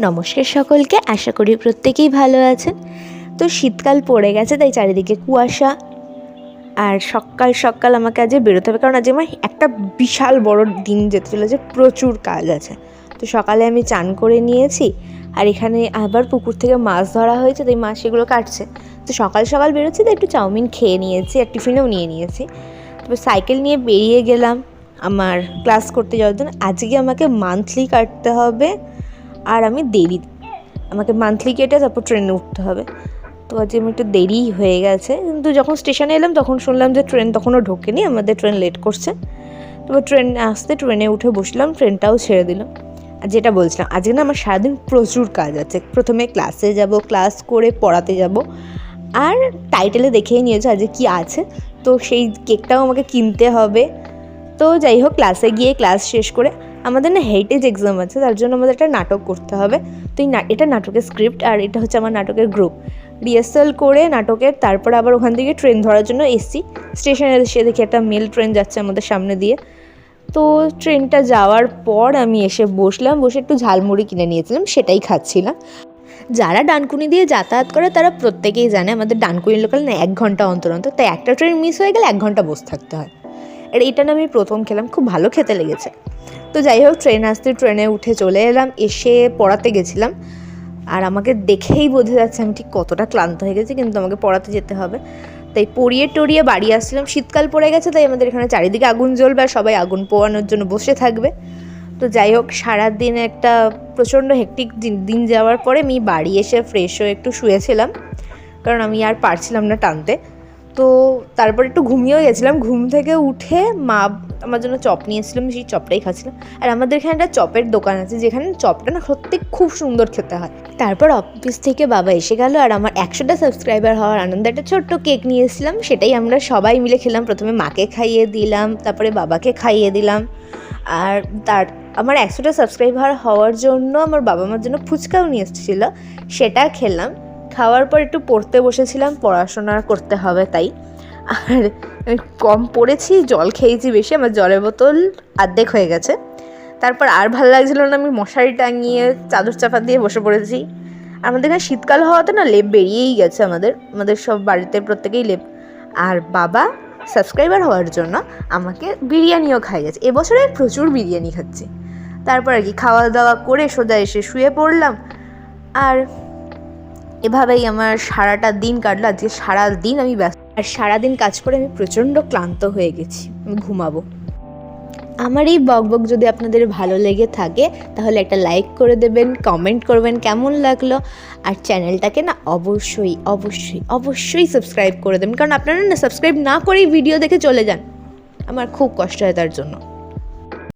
নমস্কার সকলকে, আশা করি প্রত্যেকেই ভালো আছেন। তো শীতকাল পড়ে গেছে, তাই চারিদিকে কুয়াশা। আর সকাল সকাল আমাকে আজ বেরোতে হবে, কারণ আজ আমার একটা বিশাল বড় দিন যেতে চলেছে, প্রচুর কাজ আছে। তো সকালে আমি চান করে নিয়েছি, আর এখানে আবার পুকুর থেকে মাছ ধরা হয়েছে, তাই মাছ সেগুলো কাটছে। তো সকাল সকাল বেরোচ্ছি, তো একটু চাউমিন খেয়ে নিয়েছি, আর টিফিনেও নিয়ে নিয়েছি। তারপর সাইকেল নিয়ে বেরিয়ে গেলাম আমার ক্লাস করতে যাওয়ার জন্য। আজকে আমাকে মান্থলি কাটতে হবে, আর আমি দেরি, আমাকে মান্থলি কেটে তারপর ট্রেনে উঠতে হবে। তো আজকে আমি একটু দেরি হয়ে গেছে, কিন্তু যখন স্টেশনে এলাম তখন শুনলাম যে ট্রেন তখনও ঢোকেনি, আমাদের ট্রেন লেট করছে। তারপর ট্রেন আসতে ট্রেনে উঠে বসলাম, ট্রেনটাও ছেড়ে দিল। আর যেটা বলছিলাম, আজকে না আমার সারাদিন প্রচুর কাজ আছে। প্রথমে ক্লাসে যাব, ক্লাস করে পড়াতে যাব, আর টাইটেলে দেখেই নিয়েছো আজকে কি আছে, তো সেই কেকটাও আমাকে কিনতে হবে। তো যাই হোক, ক্লাসে গিয়ে ক্লাস শেষ করে আমাদের না হেরিটেজ এক্সাম আছে, তার জন্য আমাদের একটা নাটক করতে হবে। তো এটা নাটকের স্ক্রিপ্ট, আর এটা হচ্ছে আমার নাটকের গ্রুপ। রিহার্সাল করে নাটকের তারপর আবার ওখান থেকে ট্রেন ধরার জন্য এসছি। স্টেশনে এসে দেখি একটা মেল ট্রেন যাচ্ছে আমাদের সামনে দিয়ে। তো ট্রেনটা যাওয়ার পর আমি এসে বসলাম, বসে একটু ঝালমুড়ি কিনে নিয়েছিলাম, সেটাই খাচ্ছিলাম। যারা ডানকুনি দিয়ে যাতায়াত করে তারা প্রত্যেকেই জানে আমাদের ডানকুনি লোকাল না 1 ঘন্টা অন্তর অন্তর, তাই একটা ট্রেন মিস হয়ে গেলে 1 ঘন্টা বসে থাকতে হয়। আর এটা না আমি প্রথম খেলাম, খুব ভালো খেতে লেগেছে। তো যাই হোক, ট্রেন আসতে ট্রেনে উঠে চলে এলাম, এসে পড়াতে গেছিলাম। আর আমাকে দেখেই বোঝা যাচ্ছে আমি ঠিক কতটা ক্লান্ত হয়ে গেছি, কিন্তু আমাকে পড়াতে যেতে হবে। তাই পড়িয়ে টড়িয়ে বাড়ি আসছিলাম। শীতকাল পড়ে গেছে, তাই আমাদের এখানে চারিদিকে আগুন জ্বলবে, আর সবাই আগুন পোয়ানোর জন্য বসে থাকবে। তো যাই হোক, সারাদিন একটা প্রচণ্ড হেক্টিক দিন যাওয়ার পরে আমি বাড়ি এসে ফ্রেশ হয়ে একটু শুয়েছিলাম, কারণ আমি আর পারছিলাম না টানতে। তো তারপর একটু ঘুমিয়েও গেছিলাম। ঘুম থেকে উঠে মা আমার জন্য চপ নিয়ে এসেছিলাম, সেই চপটাই খাচ্ছিলাম। আর আমাদের এখানে একটা চপের দোকান আছে, যেখানে চপটা না সত্যি খুব সুন্দর খেতে হয়। তারপর অফিস থেকে বাবা এসে গেল, আর আমার 100টা সাবস্ক্রাইবার হওয়ার আনন্দে একটা ছোট্ট কেক নিয়ে এসেছিলাম, সেটাই আমরা সবাই মিলে খেলাম। প্রথমে মাকে খাইয়ে দিলাম, তারপরে বাবাকে খাইয়ে দিলাম। আর আমার 100টা সাবস্ক্রাইবার হওয়ার জন্য আমার বাবা মার জন্য ফুচকাও নিয়ে এসেছিলো, সেটা খেলাম। খাওয়ার পর একটু পড়তে বসেছিলাম, পড়াশোনা করতে হবে তাই। আর কম পড়েছি, জল খেয়েছি বেশি, আমার জলের বোতল অর্ধেক হয়ে গেছে। তারপর আর ভালো লাগছিল না, আমি মশারি টাঙিয়ে চাদর চাপা দিয়ে বসে পড়েছি। আমাদের এখানে শীতকাল হওয়াতে না লেপ বেরিয়েই গেছে, আমাদের সব বাড়িতে প্রত্যেকেই লেপ। আর বাবা সাবস্ক্রাইবার হওয়ার জন্য আমাকে বিরিয়ানিও খাইয়েছে। এবছরে প্রচুর বিরিয়ানি খাচ্ছি। তারপর আর কি খাওয়া দাওয়া করে সোজা এসে শুয়ে পড়লাম। আর এভাবেই আমার সারাটা দিন কাটলো। আজকে সারাদিন আমি ব্যস্ত, আর সারাদিন কাজ করে আমি প্রচণ্ড ক্লান্ত হয়ে গেছি, আমি ঘুমাবো। আমার এই বকবক যদি আপনাদের ভালো লেগে থাকে তাহলে একটা লাইক করে দেবেন, কমেন্ট করবেন কেমন লাগলো। আর চ্যানেলটাকে না অবশ্যই অবশ্যই অবশ্যই সাবস্ক্রাইব করে দেবেন, কারণ আপনারা না সাবস্ক্রাইব না করেই ভিডিও দেখে চলে যান, আমার খুব কষ্ট হয় তার জন্য।